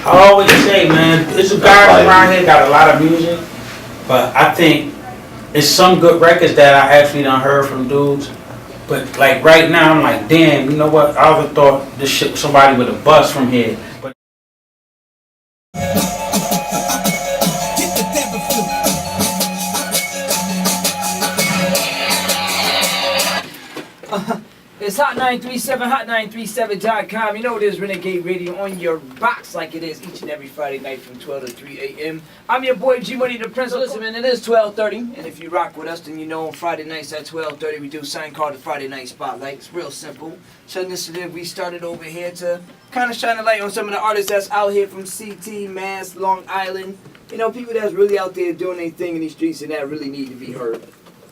I always say, man, there's a guy around here got a lot of music, but I think it's some good records that I actually done heard from dudes. But like right now, I'm like, damn, you know what? I would have thought this shit somebody with a bus from here. But It's HOT937, HOT937.com. You know it is Renegade Radio on your box like it is each and every Friday night from 12 to 3 a.m. I'm your boy G Money the Prince. So listen, man, it is 12:30, and if you rock with us, then you know on Friday nights at 12:30 we do something called the Friday Night Spotlight. It's real simple. So initiative we started over here to kind of shine a light on some of the artists that's out here from CT, Mass, Long Island. You know, people that's really out there doing their thing in these streets and that really need to be heard.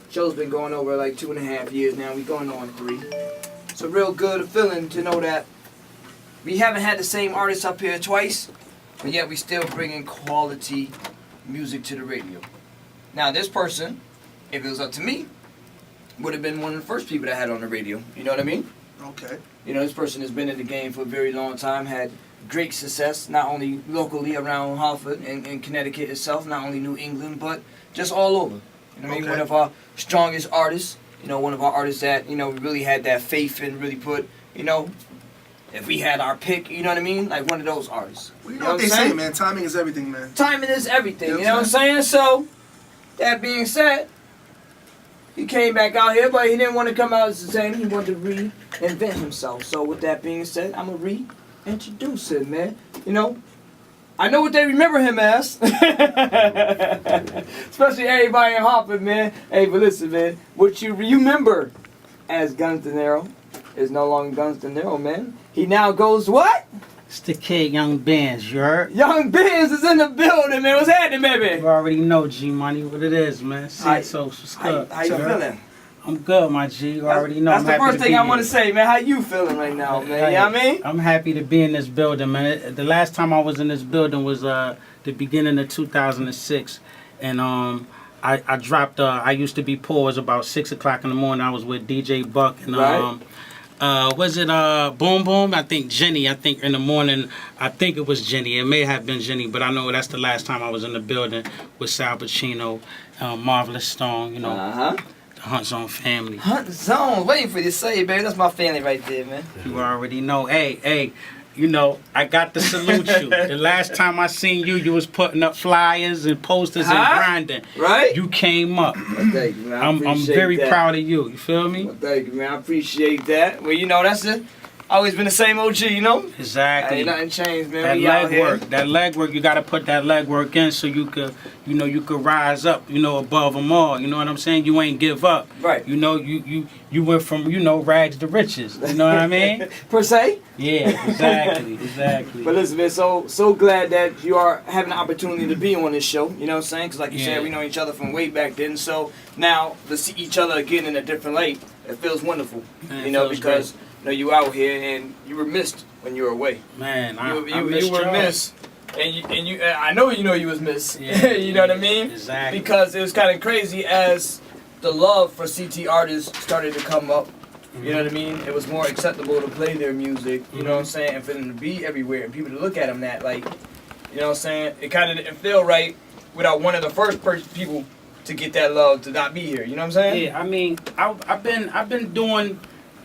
Show's been going over like 2.5 years now. We going on 3. It's a real good feeling to know that we haven't had the same artists up here twice, but yet we still bringing quality music to the radio. Now this person, if it was up to me, would have been one of the first people that I had on the radio. You know what I mean? Okay. You know, this person has been in the game for a very long time, had great success, not only locally around Hartford and Connecticut itself, not only New England, but just all over. You know what I mean? One of our strongest artists. You know, one of our artists that, you know, we really had that faith and really put, you know, if we had our pick, you know what I mean? Like one of those artists. Well, you know what they say, man. Timing is everything, man. Timing is everything, you know what I'm saying? So, that being said, he came back out here, but he didn't want to come out as the same. He wanted to reinvent himself. So, with that being said, I'm going to reintroduce him, man. You know, I know what they remember him as. Especially everybody in Hartford, man. Hey, but listen, man. What you remember as Guns De Niro is no longer Guns De Niro, man. He now goes what? it's the kid, Young BANDZ, you heard? Young BANDZ is in the building, man. What's happening, baby? You already know, G Money, what it is, man. So, what's good? How you feeling? I'm good, my G. You already know. That's the first thing I want to say, man. How you feeling right now, man? You know what I mean? I'm happy to be in this building, man. The last time I was in this building was the beginning of 2006, and I dropped. I used to be poor. It was about 6 o'clock in the morning. I was with DJ Buck and was it Boom Boom? I think Jenny. I think in the morning. I think it was Jenny. It may have been Jenny, but I know that's the last time I was in the building with Sal Pacino, Marvelous Stone. You know. The Hunt Zone family. Hunt Zone, waiting for you to say it, baby. That's my family right there, man. You already know. Hey, you know, I got to salute you. The last time I seen you, you was putting up flyers and posters and grinding. Right? You came up. Well, thank you, man. I'm very proud of you. You feel me? Well, thank you, man. I appreciate that. Well, you know, that's it. Always been the same OG, you know? Exactly. Ain't nothing changed, man. That leg work, you gotta put that leg work in so you could, you know, you could rise up, you know, above them all. You know what I'm saying? You ain't give up. Right. You know, you went from, you know, rags to riches. You know what I mean? Per se? Yeah, exactly. But listen, man, so glad that you are having the opportunity to be on this show. You know what I'm saying? Because like you said, we know each other from way back then. So now to see each other again in a different light, it feels wonderful. Man, you know, because great. You know, you out here and you were missed when you were away. Man, you were missed, and you I know you was missed. Yeah, you know what I mean? Exactly. Because it was kind of crazy as the love for CT artists started to come up. You know what I mean? It was more acceptable to play their music. You know what I'm saying? And for them to be everywhere and people to look at them that like, you know what I'm saying? It kind of didn't feel right without one of the first people to get that love to not be here. You know what I'm saying? Yeah, I mean, I've been doing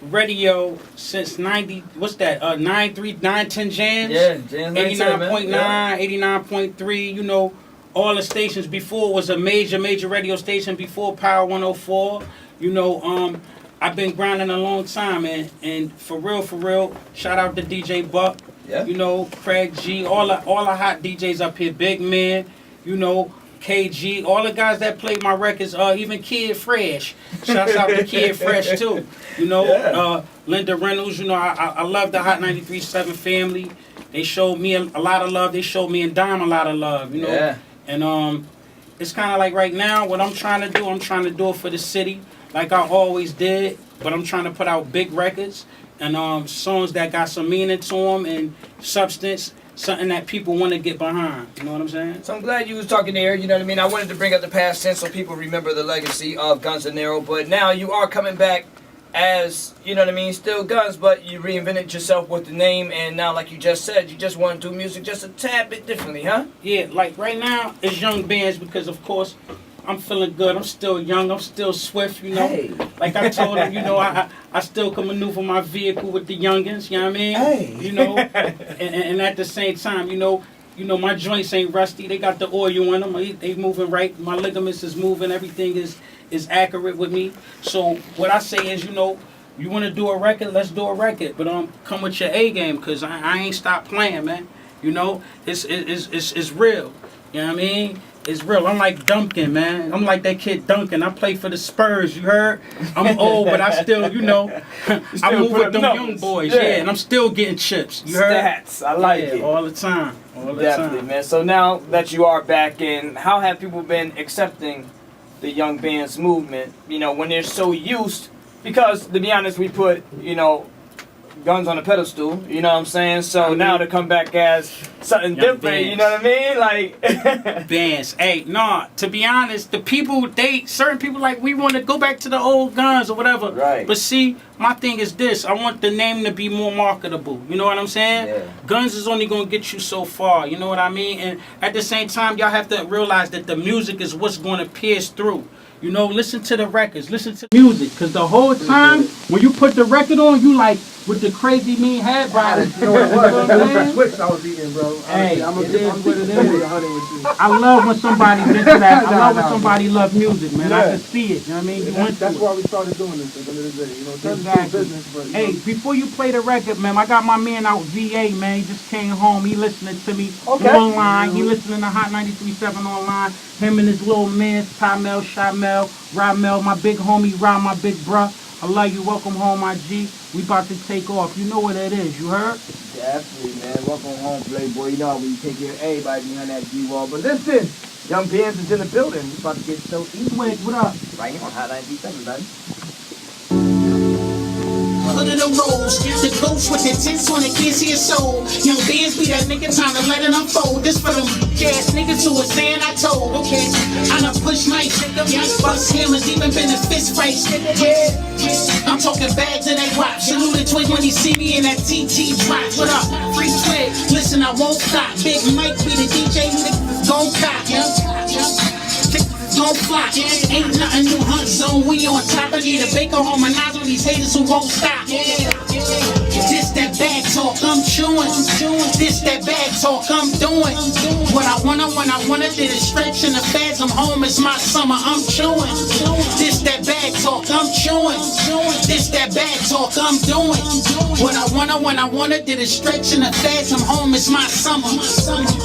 radio since 90, what's that, 910 jams? Yeah, jams 89.9, 89.3, you know, all the stations before was a major radio station before Power 104. You know, I've been grinding a long time, man, and for real, shout out to DJ Buck, you know, Craig G, all the hot DJs up here, Big Man, you know, KG, all the guys that played my records, even Kid Fresh. Shouts out to Kid Fresh too. You know, Linda Reynolds, you know, I love the HOT93.7 family. They showed me a lot of love. They showed me and Dime a lot of love, you know. Yeah. And it's kind of like right now, what I'm trying to do it for the city, like I always did, but I'm trying to put out big records and songs that got some meaning to them and substance. Something that people want to get behind. You know what I'm saying? So I'm glad you was talking there. You know what I mean? I wanted to bring up the past tense so people remember the legacy of Guns N' Niro. But now you are coming back as, you know what I mean, still Guns, but you reinvented yourself with the name, and now, like you just said, you just want to do music just a tad bit differently, huh? Yeah, like right now it's Young Bands because of course I'm feeling good. I'm still young. I'm still swift, you know. Hey. Like I told him, you know, I still can maneuver my vehicle with the youngins, you know what I mean? Hey. You know, and at the same time, you know, my joints ain't rusty. They got the oil in them. They moving right. My ligaments is moving. Everything is accurate with me. So what I say is, you know, you want to do a record, let's do a record. But come with your A game, cause I ain't stopped playing, man. You know, it's real. You know what I mean? It's real. I'm like Duncan, man. I'm like that kid Duncan. I play for the Spurs, you heard? I'm old, but I still, you know, I move with them young boys, yeah, and I'm still getting chips. You heard? Stats, I like it. All the time. All the Definitely, time. man. So now that you are back in, how have people been accepting the Young Bands movement, you know, when they're so used, because to be honest, we put, you know, Guns on a pedestal, you know what I'm saying? So now to come back as something Young different, Bands. you know what I mean? Like Bands. Hey, nah, to be honest, the people, certain people like, we want to go back to the old Guns or whatever. Right. But see, my thing is this, I want the name to be more marketable. You know what I'm saying? Yeah. Guns is only going to get you so far, you know what I mean? And at the same time, y'all have to realize that the music is what's going to pierce through. You know, listen to the records, listen to the music, because the whole time, when you put the record on, you like, with the crazy mean head riders. You know what it was? You know what It I'm was the saying? Twix I was eating, bro. Hey, I'm it is what it is. 100 with you. I love when somebody's into that. I love when Nah, somebody love music, man. I Yeah. can see it. You know what I mean? You went That's through why it. we started doing this at the end of the day. You know, turn it into a Exactly. business, but you Hey, know, before you play the record, man, I got my man out VA, man. He just came home. He listening to me Okay. online. He listening to Hot 93.7 online. Him and his little man, Tamel, Shamel, Ramel, my big homie, Ram, my big bruh. I love you. Welcome home, my G. We about to take off. You know what it is. You heard? definitely, man. Welcome home, Playboy. You know how we take care of everybody behind that D-wall. But listen, Young Bands is in the building. We about to get so easy. Wait, what up? Right here on Hot 93.7, baby. Hood of the rose, the ghost with the tints on it, can't see a soul. Young Bands be that nigga, time to let it unfold. This for them ass niggas who was saying I told. Okay, I done push nights, young bust hammers, even been in fist fights. Yeah, I'm talking bags of that rock. Salute the twig when he see me in that TT drop. What up, free twig? Listen, I won't stop. Big Mike be the DJ who the gon' cop. Don't fly, ain't nothing new, hunt zone, we on top. I need a baker on my nozzle, these haters who won't stop. This that bag talk, I'm chewing. This that bag talk, I'm doing. What I wanna when I wanna, did it stretch in the fads. I'm home, it's my summer, I'm chewing. This that bag talk, I'm chewing. This that bag talk, I'm doing. What I wanna when I wanna, did it stretch in the fads. I'm home, it's my summer.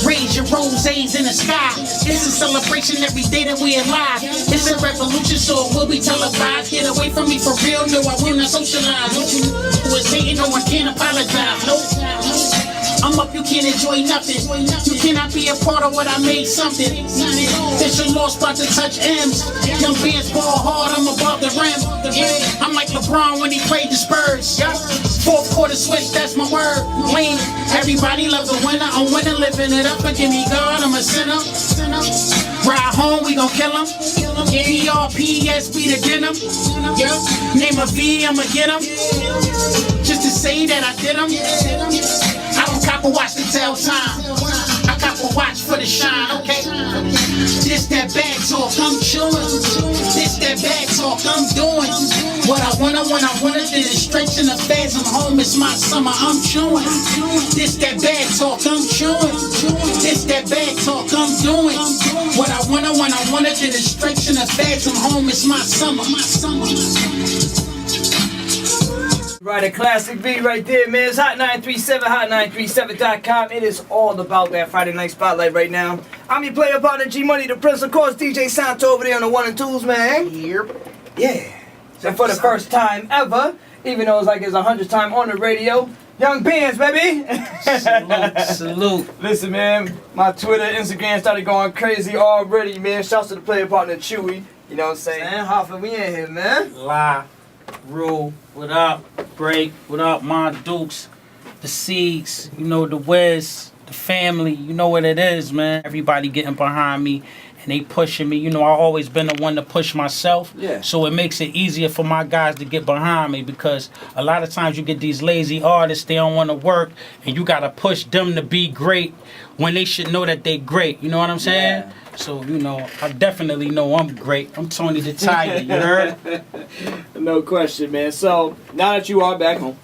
Raise your roses in the sky. It's a celebration every day that we alive. It's a revolution, so it will be televised. Get away from me for real, no, I will not socialize. Who is hating, no, I can't apologize. Nope. I'm up, you can't enjoy nothing. You cannot be a part of what I made something. It's your lost spot to touch M's. Young Bands ball hard, I'm above the rim. Yeah, I'm like LeBron when he played the Spurs. Yeah. Fourth quarter switch, that's my word. Lean. Everybody loves a winner. I'm winning, living it up. Forgive me, God, I'm a sinner. Ride home, we gon' kill him. PRPS be the denim. Name a V, I'ma get him. Just to say that I did him. I don't cop a watch to tell time. I cop a watch for the shine, okay? This that bag talk, I'm chewing. This that bag talk, I'm doing. What I wanna when I wanna, did it stretch in the fads. I'm home, it's my summer, I'm chewing. This that bag talk, I'm chewing. This that bag talk, I'm doing. What I wanna when I wanna, did it stretch in the fads. I'm home, it's my summer. Right, a classic beat right there, man. It's Hot 937, HOT937.com. It is all about that Friday night spotlight right now. I'm your player partner, G Money, the Prince, of course, DJ Santo over there on the 1 and 2s, man. Yeah. And for the first time ever, even though it's like it's 100th time on the radio, Young Bands, baby. Salute. Listen, man, my Twitter, Instagram started going crazy already, man. Shouts to the player partner, Chewy. You know what I'm saying? Hoffa, we in here, man. La, Rule, what up? Break, what up? My Dukes, the Seeds, you know, the Wiz, the family, you know what it is, man. Everybody getting behind me and they pushing me. You know, I always been the one to push myself. Yeah. So it makes it easier for my guys to get behind me because a lot of times you get these lazy artists, they don't want to work, and you got to push them to be great when they should know that they great. You know what I'm saying? Yeah. So, you know, I definitely know I'm great. I'm Tony the Tiger, you heard? No question, man. So now that you are back home,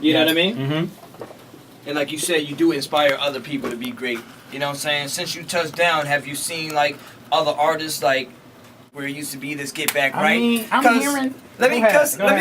you know what I mean? Mm-hmm. And like you said, you do inspire other people to be great. You know what I'm saying? Since you touched down, have you seen like other artists like where it used to be this Get Back Right? I mean, I'm hearing... Let me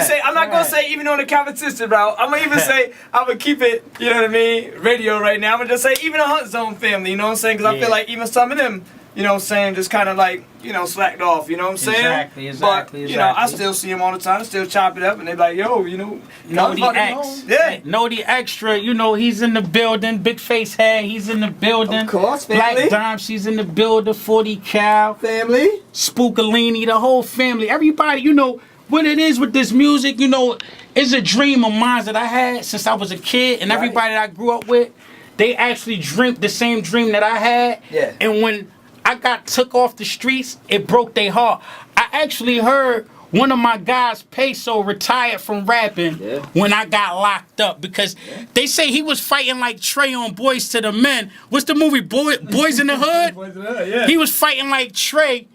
say, I'm not gonna say even on the competition route. I'm gonna even say I'm gonna keep it. You know what I mean? Radio right now. I'm gonna just say even the Hunt Zone family. You know what I'm saying? Because I feel like even some of them, you know what I'm saying, just kind of like, you know, slacked off. You know what I'm saying? Exactly. But you know, I still see them all the time. I still chop it up, and they be like, yo, you know, Know the X. Yeah. Know the Extra. You know, he's in the building. Big Face Head, he's in the building. Of course, family. Black Dime, she's in the building. 40 Cal. Family. Spookalini, the whole family. Everybody, you know, what it is with this music, you know, it's a dream of mine that I had since I was a kid. And everybody that I grew up with, they actually dreamt the same dream that I had. Yeah. And when I got took off the streets, it broke their heart. I actually heard one of my guys, Peso, retired from rapping when I got locked up because they say he was fighting like Trey on Boys to the Men. What's the movie, Boys in the Hood? Boys in the Hood, yeah. He was fighting like Trey,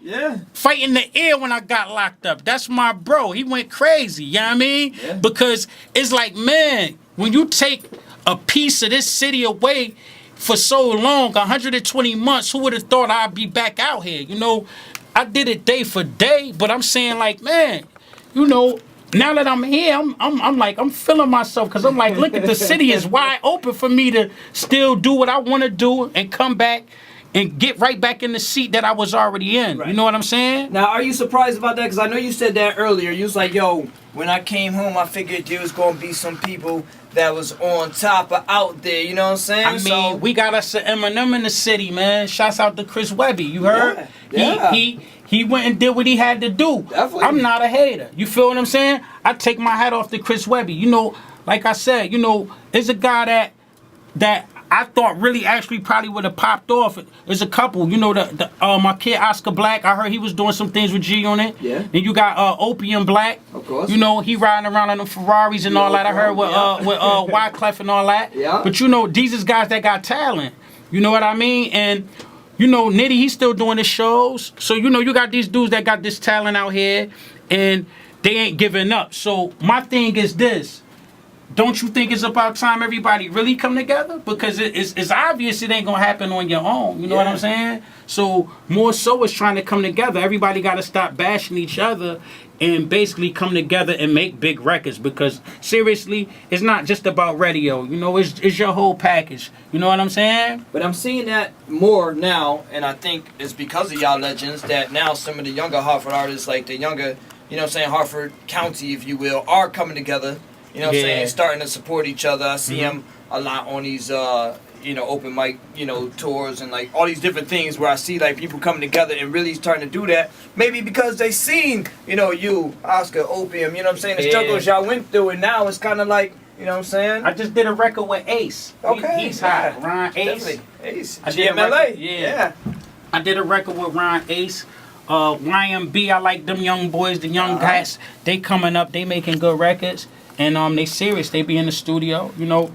fighting the air when I got locked up. That's my bro. He went crazy, you know what I mean? Yeah. Because it's like, man, when you take a piece of this city away for so long, 120 months, who would have thought I'd be back out here? You know, I did it day for day, but I'm saying like, man, you know, now that I'm here, I'm feeling myself because I'm like, look at the city is wide open for me to still do what I want to do and come back and get right back in the seat that I was already in. Right. You know what I'm saying? Now, are you surprised about that? Because I know you said that earlier. You was like, yo, when I came home, I figured there was going to be some people that was on top or out there. You know what I'm saying? I mean, we got us an Eminem in the city, man. Shouts out to Chris Webby. You heard? Yeah. He went and did what he had to do. Definitely. I'm not a hater. You feel what I'm saying? I take my hat off to Chris Webby. You know, like I said, you know, it's a guy that I thought really actually probably would have popped off. There's a couple, you know, my kid Oscar Black. I heard he was doing some things with G on it. Yeah. Then you got Opium Black. Of course. You know, he riding around in the Ferraris and all that. I heard with Wyclef and all that. Yeah. But you know, these is guys that got talent. You know what I mean? And you know, Nitty, he's still doing his shows. So you know, you got these dudes that got this talent out here, and they ain't giving up. So my thing is this. Don't you think it's about time everybody really come together? Because it's obvious it ain't going to happen on your own. You know what I'm saying? So more so it's trying to come together. Everybody got to stop bashing each other and basically come together and make big records. Because seriously, it's not just about radio. You know, it's your whole package. You know what I'm saying? But I'm seeing that more now, and I think it's because of y'all legends that now some of the younger Hartford artists, like the younger, you know what I'm saying, Hartford County, if you will, are coming together. You know what I'm saying? Starting to support each other. I see them a lot on these, you know, open mic, you know, tours and like all these different things where I see like people coming together and really starting to do that. Maybe because they seen, you know, you, Oscar, Opium, you know what I'm saying? The struggles y'all went through, and now it's kind of like, you know what I'm saying? I just did a record with Ace. Okay. He's hot. Ron Ace. Definitely. Ace. I did a GMLA. record, yeah. I did a record with Ron Ace. YMB, I like them young boys, the young guys. They coming up, they making good records. And they serious. They be in the studio. You know,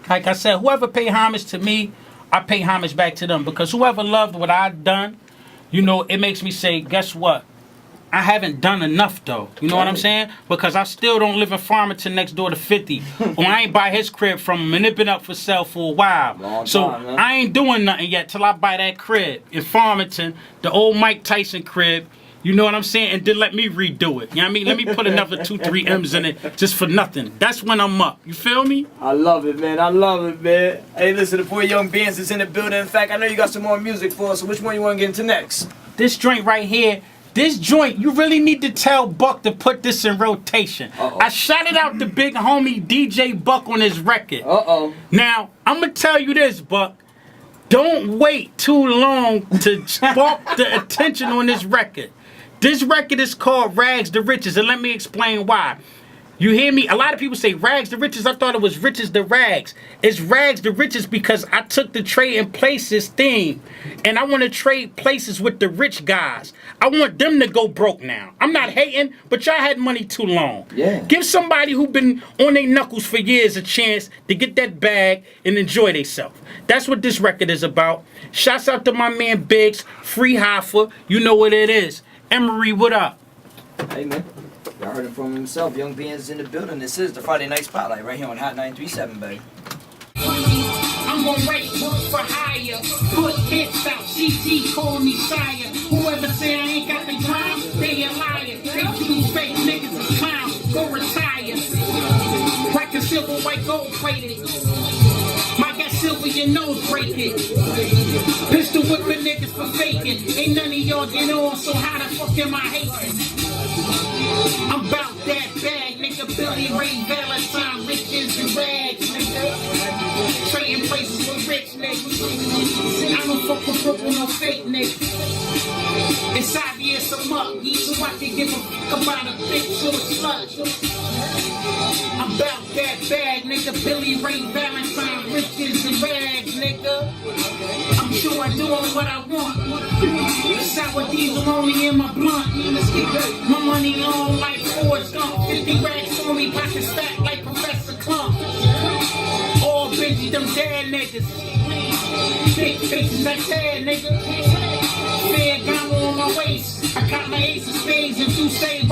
like I said, whoever pay homage to me, I pay homage back to them. Because whoever loved what I done, you know, it makes me say, guess what? I haven't done enough, though. You know what I'm saying? Because I still don't live in Farmington next door to 50. Or I ain't buy his crib from him, and it been up for sale for a while. So I ain't doing nothing yet till I buy that crib in Farmington, the old Mike Tyson crib. You know what I'm saying? And then let me redo it. You know what I mean? Let me put another 2-3 M's in it just for nothing. That's when I'm up. You feel me? I love it, man. I love it, man. Hey, listen, the boy Young BANDZ is in the building. In fact, I know you got some more music for us, so which one you want to get into next? This joint right here, this joint, you really need to tell Buck to put this in rotation. I shouted out the big homie DJ Buck on his record. Now, I'm going to tell you this, Buck. Don't wait too long to spark the attention on this record. This record is called Rags to Riches, and let me explain why. You hear me? A lot of people say rags to riches. I thought it was riches to rags. It's rags to riches because I took the trading places theme, and I want to trade places with the rich guys. I want them to go broke now. I'm not hating, but y'all had money too long. Yeah. Give somebody who been on their knuckles for years a chance to get that bag and enjoy themselves. That's what this record is about. Shouts out to my man Biggs, Free Hoffa. You know what it is. Emery, what up? Hey, man. Y'all heard it from himself. Young BANDZ in the building. This is the Friday Night Spotlight right here on Hot 93.7, baby. I'm gon' write work for hire. Put hits out, CT call me sire. Whoever say I ain't got the grind, they a liar. They choose fake niggas as clowns, go retire. Black and silver, white, gold plated. My got silver, your nose break it. Pistol whipping niggas for faking. Ain't none of y'all get on, so how the fuck am I hating? I'm about that bag, nigga. Billy Ray Valentine, riches and rags, nigga. Trading places with rich niggas. I don't fuck with broke no fake niggas. It's obvious I'm up, so I can give a fuck about a bitch or a slut. I'm about that bag, nigga. Billy Ray Valentine, riches and rags, nigga. I'm sure I'm doing what I want. Sour diesel only in my blunt. My money long like Forrest Gump. 50 racks on me, pocket stack like Professor Clump. All Benji, them dead niggas. Big faces, that dead nigga. Fair gamma on my waist. I got my ace of spades and two saves.